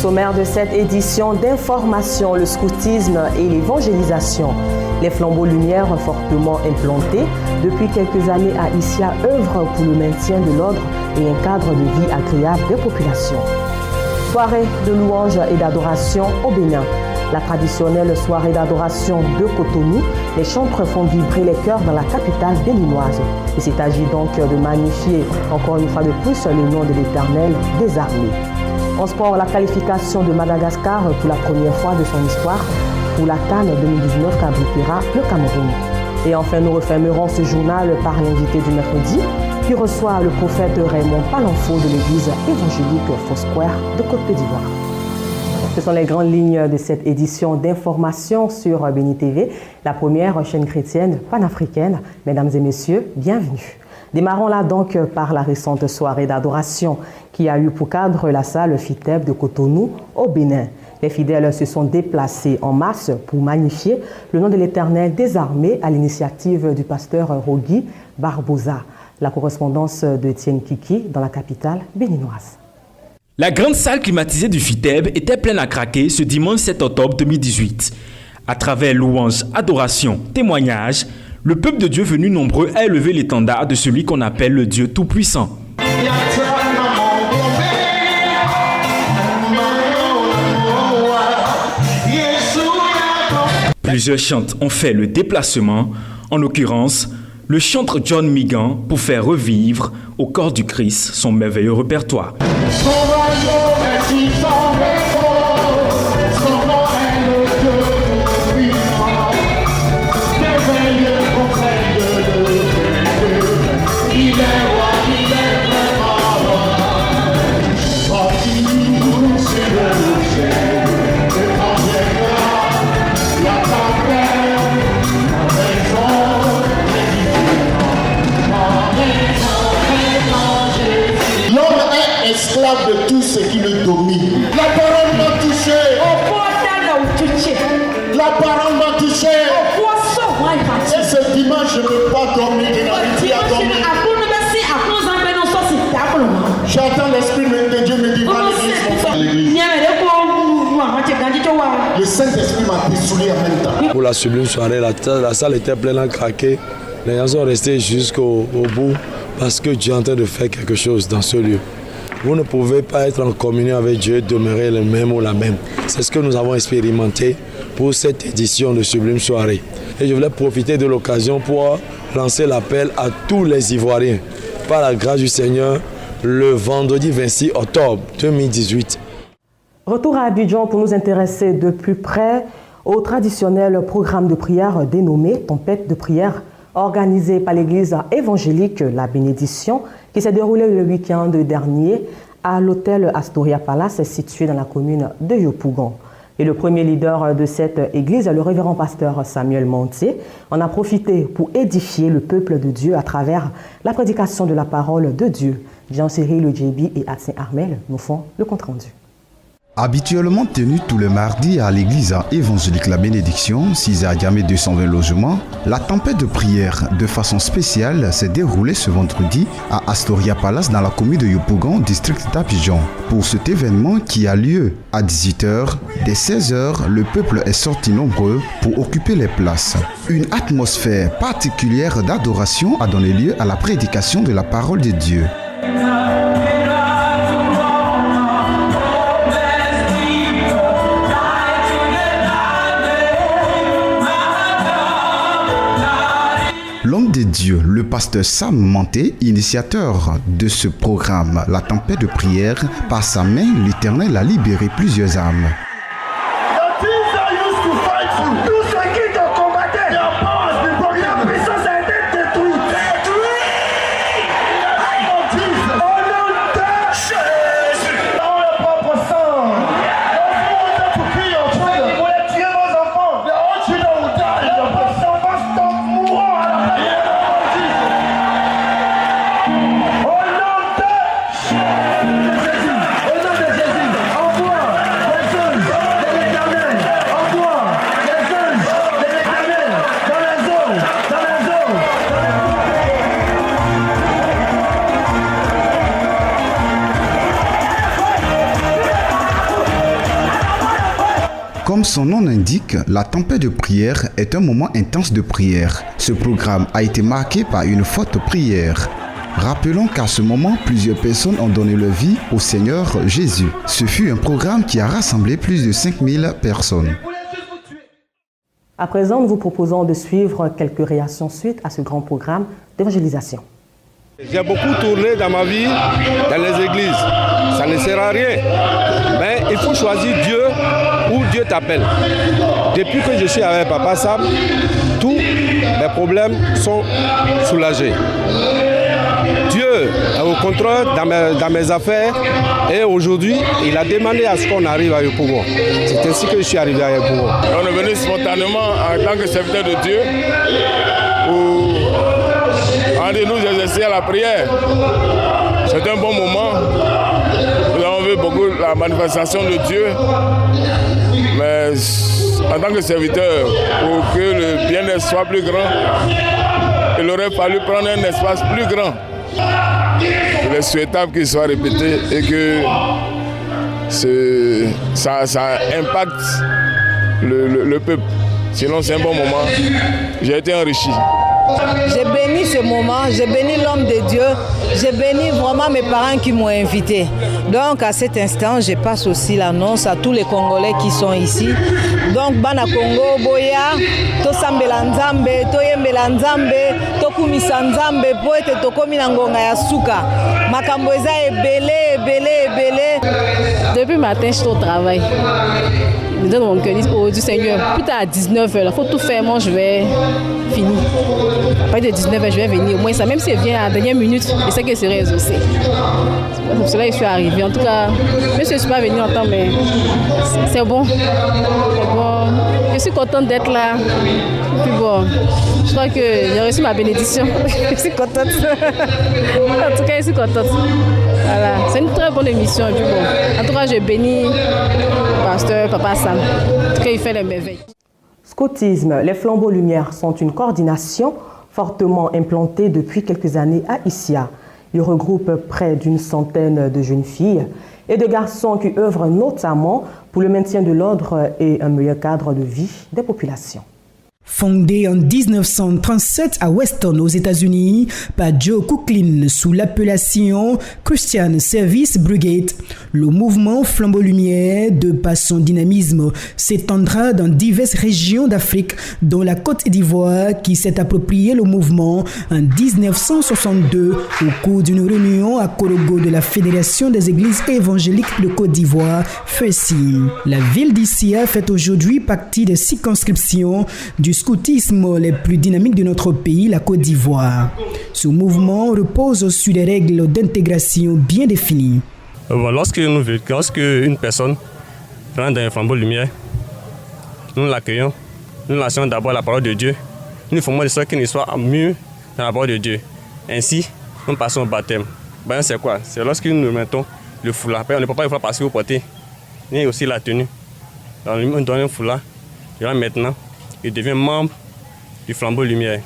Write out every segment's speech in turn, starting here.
sommaire de cette édition d'information, le scoutisme et l'évangélisation. Les flambeaux lumière fortement implantés depuis quelques années à Issia œuvrent pour le maintien de l'ordre et un cadre de vie agréable des populations. Soirée de louanges et d'adoration au Bénin. La traditionnelle soirée d'adoration de Cotonou, les chantres font vibrer les cœurs dans la capitale béninoise. Il s'agit donc de magnifier encore une fois de plus le nom de l'Éternel des armées. En sport, la qualification de Madagascar pour la première fois de son histoire pour la CAN 2019 qu'abritera le Cameroun. Et enfin, nous refermerons ce journal par l'invité du mercredi qui reçoit le prophète Raymond Palanfo de l'église évangélique Foursquare de Côte d'Ivoire. Ce sont les grandes lignes de cette édition d'information sur Béni TV, la première chaîne chrétienne panafricaine. Mesdames et messieurs, bienvenue. Démarrons là donc par la récente soirée d'adoration qui a eu pour cadre la salle FITEB de Cotonou au Bénin. Les fidèles se sont déplacés en masse pour magnifier le nom de l'Éternel des armées à l'initiative du pasteur Rogi Barbosa. La correspondance de Étienne Kiki dans la capitale béninoise. La grande salle climatisée du FITEB était pleine à craquer ce dimanche 7 octobre 2018. À travers louanges, adorations, témoignages, le peuple de Dieu venu nombreux a élevé l'étendard de celui qu'on appelle le Dieu Tout-Puissant. Plusieurs chantres ont fait le déplacement, en l'occurrence, le chantre John Migan pour faire revivre au corps du Christ son merveilleux répertoire. De tout ce qui le domine. La parole m'a touché. La parole m'a touché. Et ce dimanche, je ne peux pas dormir. J'entends l'Esprit de Dieu me dire à l'église. Le Saint-Esprit m'a dessoulé en même temps. Pour la sublime soirée, la salle était pleine à craquer. Les gens sont restés jusqu'au bout parce que Dieu est en train de faire quelque chose dans ce lieu. Vous ne pouvez pas être en communion avec Dieu, demeurer le même ou la même. C'est ce que nous avons expérimenté pour cette édition de Sublime Soirée. Et je voulais profiter de l'occasion pour lancer l'appel à tous les Ivoiriens. Par la grâce du Seigneur, le vendredi 26 octobre 2018. Retour à Abidjan pour nous intéresser de plus près au traditionnel programme de prière dénommé Tempête de prière, organisé par l'église évangélique La Bénédiction, qui s'est déroulé le week-end dernier à l'hôtel Astoria Palace situé dans la commune de Yopougon. Et le premier leader de cette église, le révérend pasteur Samuel Montier, en a profité pour édifier le peuple de Dieu à travers la prédication de la parole de Dieu. Jean-Cyril Ojébi et Atsin Armel nous font le compte-rendu. Habituellement tenu tous les mardis à l'église évangélique La Bénédiction, 6 à Diamé 220 logements, la tempête de prière de façon spéciale s'est déroulée ce vendredi à Astoria Palace dans la commune de Yopougon, district d'Abidjan. Pour cet événement qui a lieu à 18h, dès 16h, le peuple est sorti nombreux pour occuper les places. Une atmosphère particulière d'adoration a donné lieu à la prédication de la parole de Dieu. L'homme de Dieu, le pasteur Sam Manté, initiateur de ce programme, la tempête de prière, par sa main, l'Éternel a libéré plusieurs âmes. Comme son nom l'indique, la tempête de prière est un moment intense de prière. Ce programme a été marqué par une forte prière. Rappelons qu'à ce moment, plusieurs personnes ont donné leur vie au Seigneur Jésus. Ce fut un programme qui a rassemblé plus de 5000 personnes. À présent, nous vous proposons de suivre quelques réactions suite à ce grand programme d'évangélisation. J'ai beaucoup tourné dans ma vie dans les églises. Ça ne sert à rien. Mais il faut choisir Dieu où Dieu t'appelle. Depuis que je suis avec Papa Sam, tous mes problèmes sont soulagés. Dieu est au contrôle dans mes affaires et aujourd'hui, il a demandé à ce qu'on arrive à Yopougon. C'est ainsi que je suis arrivé à Yopougon. On est venu spontanément en tant que serviteur de Dieu pour aller nous exercer à la prière. C'est un bon moment. Nous avons vu beaucoup la manifestation de Dieu. Mais en tant que serviteur, pour que le bien-être soit plus grand, il aurait fallu prendre un espace plus grand. Il est souhaitable qu'il soit répété et que ça impacte le peuple. Sinon, c'est un bon moment. J'ai été enrichi. J'ai béni ce moment, j'ai béni l'homme de Dieu, j'ai béni vraiment mes parents qui m'ont invité. Donc à cet instant, je passe aussi l'annonce à tous les Congolais qui sont ici. Donc Bana Congo, Boya, Tosambela Nzambe, Toyembela Nzambe, Tokumisa Nzambe, Poete Tokomi Nangonga ya Suka. Makambo eza ebele. Depuis le matin, je suis au travail. Je donne mon cœur, oh du Seigneur, plus tard à 19h, il faut tout faire, moi je vais finir. Après de 19h, je vais venir. Au moins ça, même si elle vient à la dernière minute, je sais que c'est exaucé. C'est pour cela que je suis arrivée. En tout cas, même si je ne suis pas venue longtemps, mais c'est bon. Je suis contente d'être là. Et puis bon, je crois que j'ai reçu ma bénédiction. Je suis contente. En tout cas, je suis contente. Voilà. C'est une très bonne émission. Du bon. En tout cas, je bénis le pasteur Papa Sam. En tout cas, il fait les merveilles. Scoutisme, les flambeaux lumière sont une coordination fortement implantée depuis quelques années à Issia. Il regroupe près d'une centaine de jeunes filles et de garçons qui œuvrent notamment pour le maintien de l'ordre et un meilleur cadre de vie des populations. Fondé en 1937 à Weston aux États-Unis par Joe Cooklin sous l'appellation Christian Service Brigade, le mouvement Flambeau Lumière, de par son dynamisme, s'étendra dans diverses régions d'Afrique, dont la Côte d'Ivoire, qui s'est approprié le mouvement en 1962 au cours d'une réunion à Korogo de la Fédération des Églises évangéliques de Côte d'Ivoire, FECIM. La ville d'Issia fait aujourd'hui partie des circonscriptions du scoutisme les plus dynamiques de notre pays, la Côte d'Ivoire. Ce mouvement repose sur des règles d'intégration bien définies. Lorsque une personne rentre dans un flambeau de lumière, nous l'accueillons, nous lançons d'abord la parole de Dieu, nous formons de sorte qu'il soit mieux dans la parole de Dieu. Ainsi, nous passons au baptême. Le baptême, c'est quoi? C'est lorsque nous mettons le foulard. On ne peut pas le foulard parce que vous portez. Il y a aussi la tenue. Alors, on donne un foulard. Et là, maintenant, il devient membre du flambeau lumière.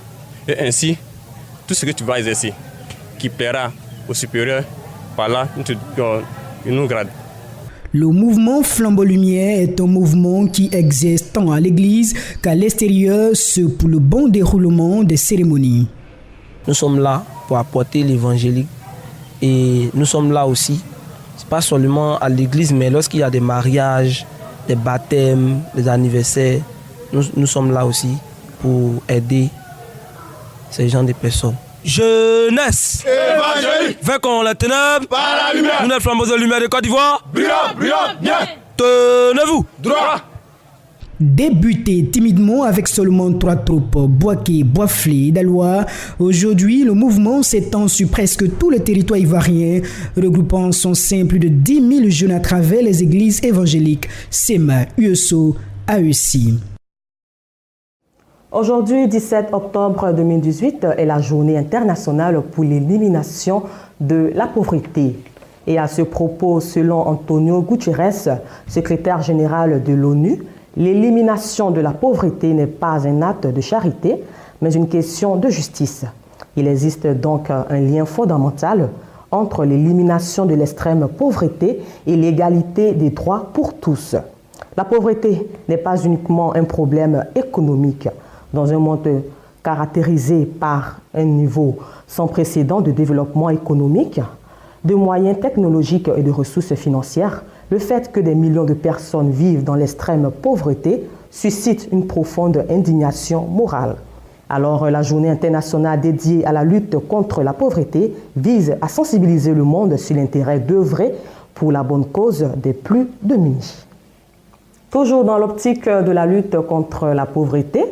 Et ainsi, tout ce que tu vas exercer, qui plaira au supérieur, par là, il nous grade. Le mouvement Flambeau Lumière est un mouvement qui exerce tant à l'église qu'à l'extérieur, ce pour le bon déroulement des cérémonies. Nous sommes là pour apporter l'évangélique et nous sommes là aussi, pas seulement à l'église, mais lorsqu'il y a des mariages, des baptêmes, des anniversaires, nous sommes là aussi pour aider ces gens de personnes. Jeunesse évangélique, vainquons les ténèbres par la lumière. Nous sommes flambeaux de lumière de Côte d'Ivoire. Brillant, bien. Tenez-vous droit. Débuté timidement avec seulement 3 troupes, Boaké, Boisflé et Dalois, aujourd'hui le mouvement s'étend sur presque tout le territoire ivoirien, regroupant en son sein plus de 10 000 jeunes à travers les églises évangéliques, SEMA, USO, AEC. Aujourd'hui, 17 octobre 2018, est la journée internationale pour l'élimination de la pauvreté. Et à ce propos, selon Antonio Guterres, secrétaire général de l'ONU, l'élimination de la pauvreté n'est pas un acte de charité, mais une question de justice. Il existe donc un lien fondamental entre l'élimination de l'extrême pauvreté et l'égalité des droits pour tous. La pauvreté n'est pas uniquement un problème économique. Dans un monde caractérisé par un niveau sans précédent de développement économique, de moyens technologiques et de ressources financières, le fait que des millions de personnes vivent dans l'extrême pauvreté suscite une profonde indignation morale. Alors, la journée internationale dédiée à la lutte contre la pauvreté vise à sensibiliser le monde sur l'intérêt d'œuvrer pour la bonne cause des plus démunis. Toujours dans l'optique de la lutte contre la pauvreté,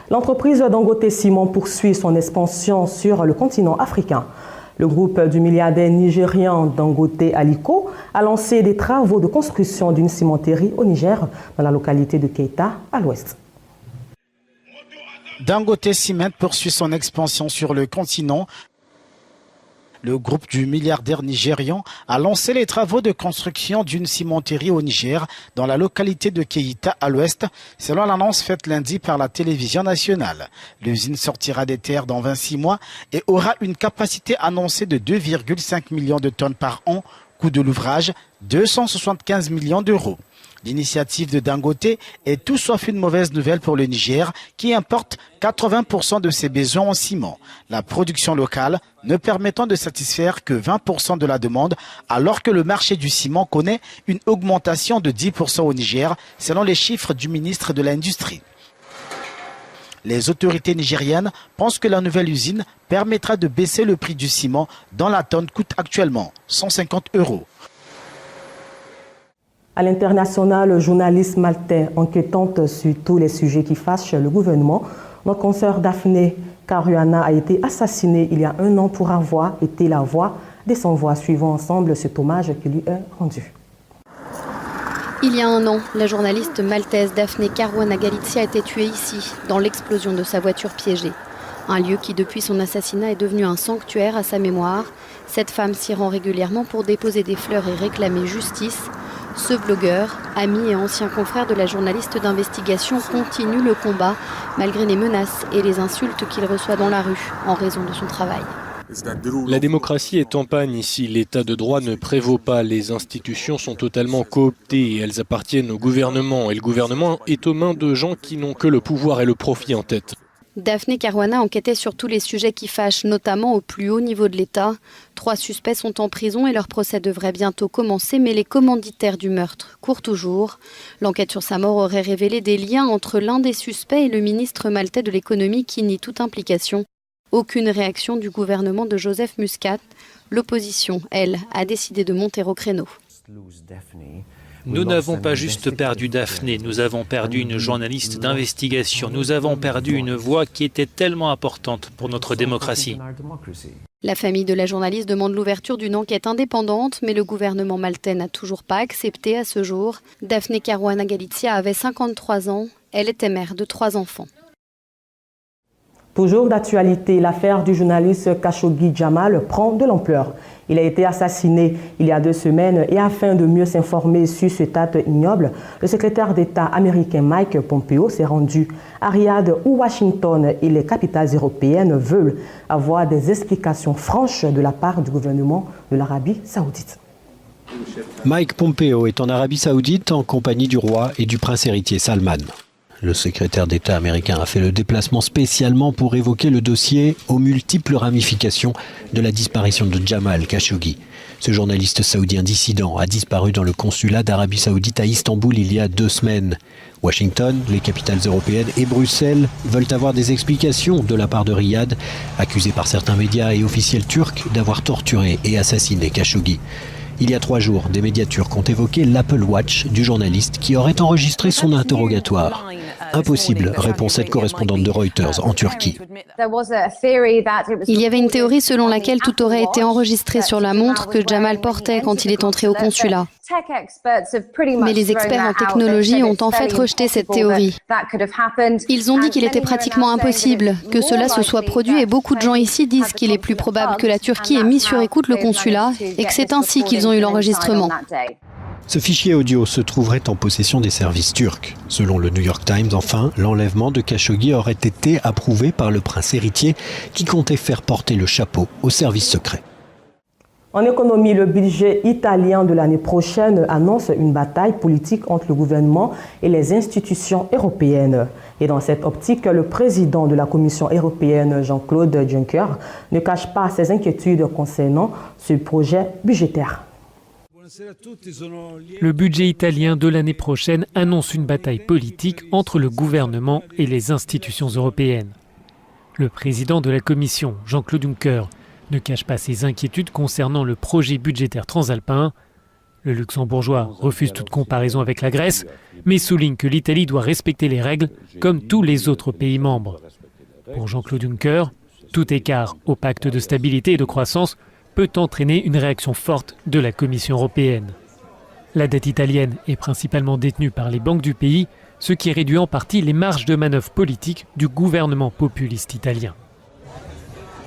l'entreprise Dangote Ciment poursuit son expansion sur le continent africain. Le groupe du milliardaire nigérian Dangote Aliko a lancé des travaux de construction d'une cimenterie au Niger, dans la localité de Keita, à l'ouest. Dangote Cement poursuit son expansion sur le continent. Le groupe du milliardaire nigérian a lancé les travaux de construction d'une cimenterie au Niger, dans la localité de Keita à l'ouest, selon l'annonce faite lundi par la télévision nationale. L'usine sortira des terres dans 26 mois et aura une capacité annoncée de 2,5 millions de tonnes par an, coût de l'ouvrage 275 millions d'euros. L'initiative de Dangote est tout sauf une mauvaise nouvelle pour le Niger, qui importe 80% de ses besoins en ciment. La production locale ne permettant de satisfaire que 20% de la demande, alors que le marché du ciment connaît une augmentation de 10% au Niger, selon les chiffres du ministre de l'Industrie. Les autorités nigériennes pensent que la nouvelle usine permettra de baisser le prix du ciment, dont la tonne coûte actuellement 150 €. À l'international, journaliste maltais enquêtante sur tous les sujets qui fâchent le gouvernement, notre consoeur Daphné Caruana a été assassinée il y a 1 an pour avoir été la voix des sans-voix. Suivons ensemble cet hommage qui lui est rendu. Il y a 1 an, la journaliste maltaise Daphné Caruana Galizia a été tuée ici, dans l'explosion de sa voiture piégée. Un lieu qui, depuis son assassinat, est devenu un sanctuaire à sa mémoire. Cette femme s'y rend régulièrement pour déposer des fleurs et réclamer justice. Ce blogueur, ami et ancien confrère de la journaliste d'investigation, continue le combat malgré les menaces et les insultes qu'il reçoit dans la rue en raison de son travail. La démocratie est en panne ici. L'état de droit ne prévaut pas. Les institutions sont totalement cooptées et elles appartiennent au gouvernement. Et le gouvernement est aux mains de gens qui n'ont que le pouvoir et le profit en tête. Daphné Caruana enquêtait sur tous les sujets qui fâchent, notamment au plus haut niveau de l'État. 3 suspects sont en prison et leur procès devrait bientôt commencer, mais les commanditaires du meurtre courent toujours. L'enquête sur sa mort aurait révélé des liens entre l'un des suspects et le ministre maltais de l'économie qui nie toute implication. Aucune réaction du gouvernement de Joseph Muscat. L'opposition, elle, a décidé de monter au créneau. Nous n'avons pas juste perdu Daphné, nous avons perdu une journaliste d'investigation, nous avons perdu une voix qui était tellement importante pour notre démocratie. La famille de la journaliste demande l'ouverture d'une enquête indépendante, mais le gouvernement maltais n'a toujours pas accepté à ce jour. Daphné Caruana Galizia avait 53 ans, elle était mère de 3 enfants. Toujours d'actualité, l'affaire du journaliste Khashoggi Jamal prend de l'ampleur. Il a été assassiné il y a 2 semaines et afin de mieux s'informer sur cet acte ignoble, le secrétaire d'État américain Mike Pompeo s'est rendu à Riyad où Washington et les capitales européennes veulent avoir des explications franches de la part du gouvernement de l'Arabie saoudite. Mike Pompeo est en Arabie saoudite en compagnie du roi et du prince héritier Salman. Le secrétaire d'État américain a fait le déplacement spécialement pour évoquer le dossier aux multiples ramifications de la disparition de Jamal Khashoggi. Ce journaliste saoudien dissident a disparu dans le consulat d'Arabie saoudite à Istanbul il y a 2 semaines. Washington, les capitales européennes et Bruxelles veulent avoir des explications de la part de Riyad, accusé par certains médias et officiels turcs d'avoir torturé et assassiné Khashoggi. Il y a 3 jours, des médias turcs ont évoqué l'Apple Watch du journaliste qui aurait enregistré son interrogatoire. Impossible, répond cette correspondante de Reuters en Turquie. Il y avait une théorie selon laquelle tout aurait été enregistré sur la montre que Jamal portait quand il est entré au consulat. Mais les experts en technologie ont en fait rejeté cette théorie. Ils ont dit qu'il était pratiquement impossible que cela se soit produit et beaucoup de gens ici disent qu'il est plus probable que la Turquie ait mis sur écoute le consulat et que c'est ainsi qu'ils ont eu l'enregistrement. Ce fichier audio se trouverait en possession des services turcs. Selon le New York Times, enfin, l'enlèvement de Khashoggi aurait été approuvé par le prince héritier qui comptait faire porter le chapeau au service secret. En économie, le budget italien de l'année prochaine annonce une bataille politique entre le gouvernement et les institutions européennes. Et dans cette optique, le président de la Commission européenne, Jean-Claude Juncker, ne cache pas ses inquiétudes concernant ce projet budgétaire. Le budget italien de l'année prochaine annonce une bataille politique entre le gouvernement et les institutions européennes. Le président de la Commission, Jean-Claude Juncker, ne cache pas ses inquiétudes concernant le projet budgétaire transalpin. Le luxembourgeois refuse toute comparaison avec la Grèce, mais souligne que l'Italie doit respecter les règles comme tous les autres pays membres. Pour Jean-Claude Juncker, tout écart au pacte de stabilité et de croissance peut entraîner une réaction forte de la Commission européenne. La dette italienne est principalement détenue par les banques du pays, ce qui réduit en partie les marges de manœuvre politiques du gouvernement populiste italien.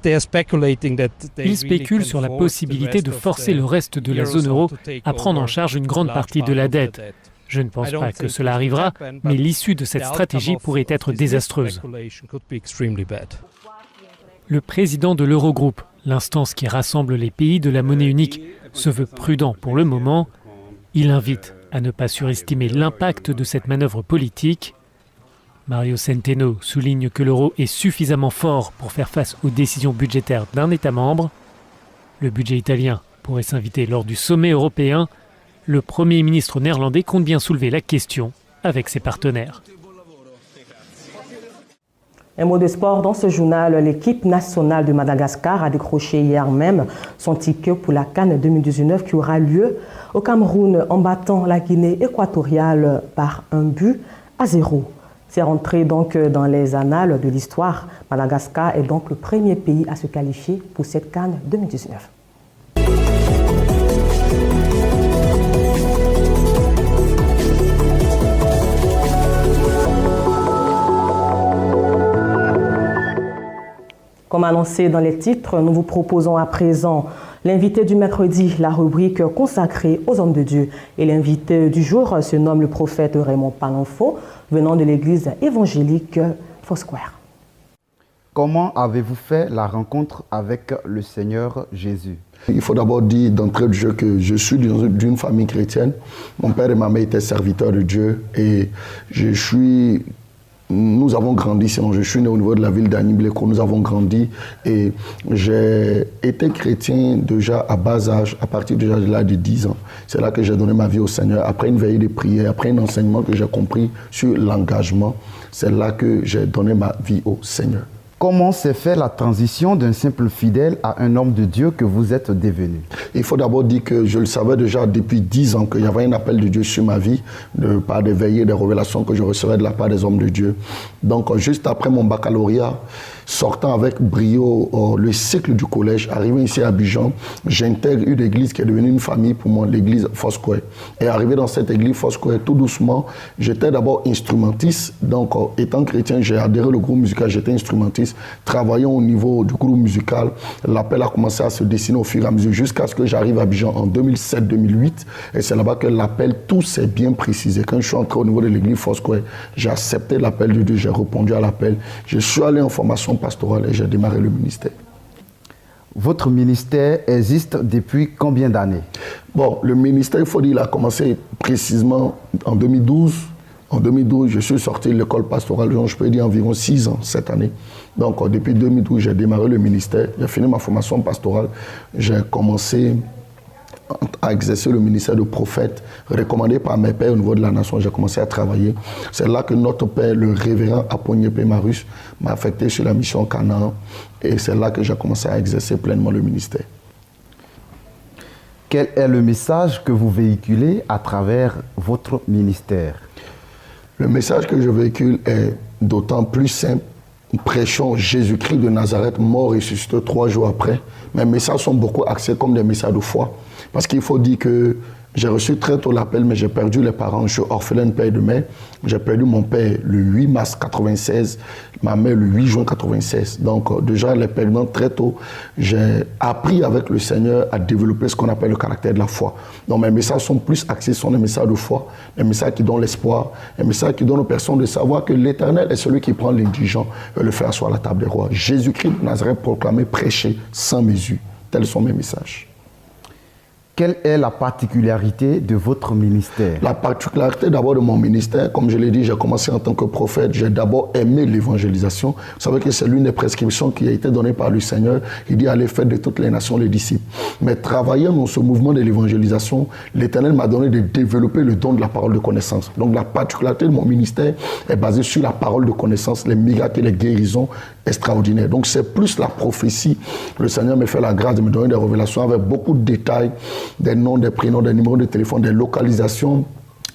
Ils spéculent sur la possibilité de forcer le reste de la zone euro à prendre en charge une grande partie de la dette. Je ne pense pas que cela arrivera, mais l'issue de cette stratégie pourrait être désastreuse. Le président de l'Eurogroupe, l'instance qui rassemble les pays de la monnaie unique, se veut prudent pour le moment. Il invite à ne pas surestimer l'impact de cette manœuvre politique. Mario Centeno souligne que l'euro est suffisamment fort pour faire face aux décisions budgétaires d'un État membre. Le budget italien pourrait s'inviter lors du sommet européen. Le Premier ministre néerlandais compte bien soulever la question avec ses partenaires. Un mot de sport dans ce journal. L'équipe nationale de Madagascar a décroché hier même son ticket pour la CAN 2019 qui aura lieu au Cameroun en battant la Guinée équatoriale par 1-0. C'est rentré donc dans les annales de l'histoire. Madagascar est donc le premier pays à se qualifier pour cette CAN 2019. Comme annoncé dans les titres, nous vous proposons à présent l'invité du mercredi, la rubrique consacrée aux hommes de Dieu. Et l'invité du jour se nomme le prophète Raymond Palanfo, venant de l'église évangélique Foursquare. Comment avez-vous fait la rencontre avec le Seigneur Jésus? Il faut d'abord dire d'entrée de jeu que je suis d'une famille chrétienne. Mon père et ma mère étaient serviteurs de Dieu et nous avons grandi, sinon je suis né au niveau de la ville d'Anibleko, nous avons grandi et j'ai été chrétien déjà à bas âge, à partir déjà de l'âge de 10 ans. C'est là que j'ai donné ma vie au Seigneur. Après une veillée de prière, après un enseignement que j'ai compris sur l'engagement, c'est là que j'ai donné ma vie au Seigneur. Comment s'est fait la transition d'un simple fidèle à un homme de Dieu que vous êtes devenu? Il faut d'abord dire que je le savais déjà depuis 10 ans qu'il y avait un appel de Dieu sur ma vie, par des veillées, des révélations que je recevais de la part des hommes de Dieu. Donc juste après mon baccalauréat, sortant avec brio le cycle du collège, arrivé ici à Abidjan, j'intègre une église qui est devenue une famille pour moi, l'église Foursquare. Et arrivé dans cette église Foursquare, tout doucement, j'étais d'abord instrumentiste. Donc étant chrétien, j'ai adhéré au groupe musical, j'étais instrumentiste. Travaillant au niveau du groupe musical, l'appel a commencé à se dessiner au fur et à mesure jusqu'à ce que j'arrive à Abidjan en 2007-2008. Et c'est là-bas que l'appel, tout s'est bien précisé. Quand je suis entré au niveau de l'église Foursquare, j'ai accepté l'appel de Dieu, j'ai répondu à l'appel. Je suis allé en formation pastorale et j'ai démarré le ministère. Votre ministère existe depuis combien d'années? Bon, le ministère, il faut dire, il a commencé précisément en 2012. En 2012, je suis sorti de l'école pastorale, je peux dire environ 6 ans cette année. Donc depuis 2012, j'ai démarré le ministère, j'ai fini ma formation pastorale, j'ai commencé à exercer le ministère de prophète, recommandé par mes pères au niveau de la nation, j'ai commencé à travailler. C'est là que notre père, le révérend Apogne Pémarus, m'a affecté sur la mission Canaan et c'est là que j'ai commencé à exercer pleinement le ministère. Quel est le message que vous véhiculez à travers votre ministère? Le message que je véhicule est d'autant plus simple. Prêchons Jésus-Christ de Nazareth, mort et ressuscité 3 jours après. Mes messages sont beaucoup axés comme des messages de foi. Parce qu'il faut dire que j'ai reçu très tôt l'appel, mais j'ai perdu les parents. Je suis orphelin de père et de mère. J'ai perdu mon père le 8 mars 96, ma mère le 8 juin 96. Donc déjà, les perdant très tôt, j'ai appris avec le Seigneur à développer ce qu'on appelle le caractère de la foi. Donc mes messages sont plus axés sur les messages de foi, les messages qui donnent l'espoir, les messages qui donnent aux personnes de savoir que l'Éternel est celui qui prend l'indigent et le fait asseoir à la table des rois. Jésus-Christ de Nazareth proclamé, prêché sans mesure. Tels sont mes messages. Quelle est la particularité de votre ministère? La particularité d'abord de mon ministère, comme je l'ai dit, j'ai commencé en tant que prophète. J'ai d'abord aimé l'évangélisation. Vous savez que c'est l'une des prescriptions qui a été donnée par le Seigneur. Il dit allez faire de toutes les nations les disciples. Mais travaillant dans ce mouvement de l'évangélisation, l'Éternel m'a donné de développer le don de la parole de connaissance. Donc la particularité de mon ministère est basée sur la parole de connaissance, les miracles et les guérisons extraordinaires. Donc c'est plus la prophétie. Le Seigneur me fait la grâce de me donner des révélations avec beaucoup de détails, des noms, des prénoms, des numéros de téléphone, des localisations.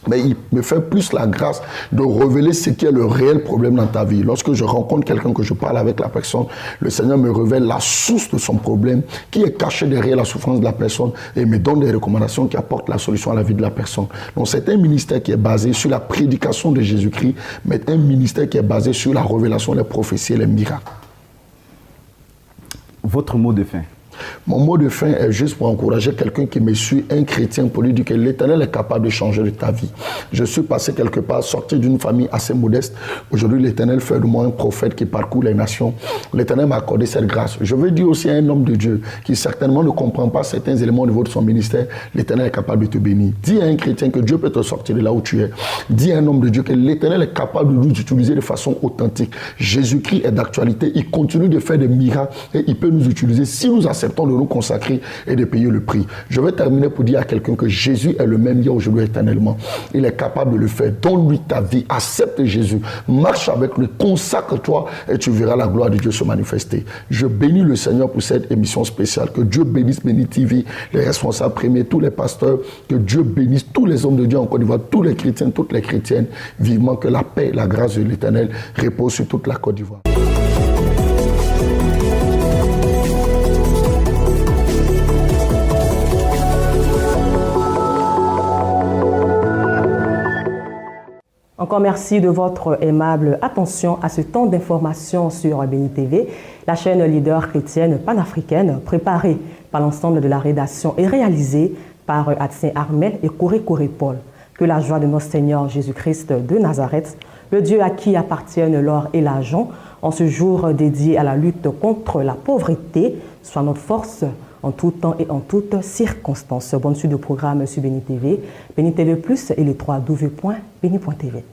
Mais il me fait plus la grâce de révéler ce qui est le réel problème dans ta vie. Lorsque je rencontre quelqu'un, que je parle avec la personne, le Seigneur me révèle la source de son problème, qui est cachée derrière la souffrance de la personne, et me donne des recommandations qui apportent la solution à la vie de la personne. Donc c'est un ministère qui est basé sur la prédication de Jésus-Christ, mais un ministère qui est basé sur la révélation des prophéties et les miracles. Votre mot de fin? Mon mot de fin est juste pour encourager quelqu'un qui me suit, un chrétien, pour lui dire que l'Éternel est capable de changer de ta vie. Je suis passé quelque part, sorti d'une famille assez modeste. Aujourd'hui, l'Éternel fait de moi un prophète qui parcourt les nations. L'Éternel m'a accordé cette grâce. Je veux dire aussi à un homme de Dieu qui certainement ne comprend pas certains éléments au niveau de son ministère, l'Éternel est capable de te bénir. Dis à un chrétien que Dieu peut te sortir de là où tu es. Dis à un homme de Dieu que l'Éternel est capable de nous utiliser de façon authentique. Jésus-Christ est d'actualité. Il continue de faire des miracles et il peut nous utiliser si nous acceptons de nous consacrer et de payer le prix. Je vais terminer pour dire à quelqu'un que Jésus est le même hier, aujourd'hui, éternellement. Il est capable de le faire. Donne-lui ta vie. Accepte Jésus. Marche avec lui. Consacre-toi et tu verras la gloire de Dieu se manifester. Je bénis le Seigneur pour cette émission spéciale. Que Dieu bénisse Béni TV, les responsables premiers, tous les pasteurs. Que Dieu bénisse tous les hommes de Dieu en Côte d'Ivoire, tous les chrétiens, toutes les chrétiennes. Vivement que la paix, la grâce de l'Éternel repose sur toute la Côte d'Ivoire. Encore merci de votre aimable attention à ce temps d'information sur Béni TV, la chaîne leader chrétienne panafricaine préparée par l'ensemble de la rédaction et réalisée par Adrien Armel et Coré Paul. Que la joie de notre Seigneur Jésus-Christ de Nazareth, le Dieu à qui appartiennent l'or et l'argent, en ce jour dédié à la lutte contre la pauvreté, soit notre force en tout temps et en toutes circonstances. Bonne suite de programme sur Béni TV, Béni TV+, et les 3W.béni.tv.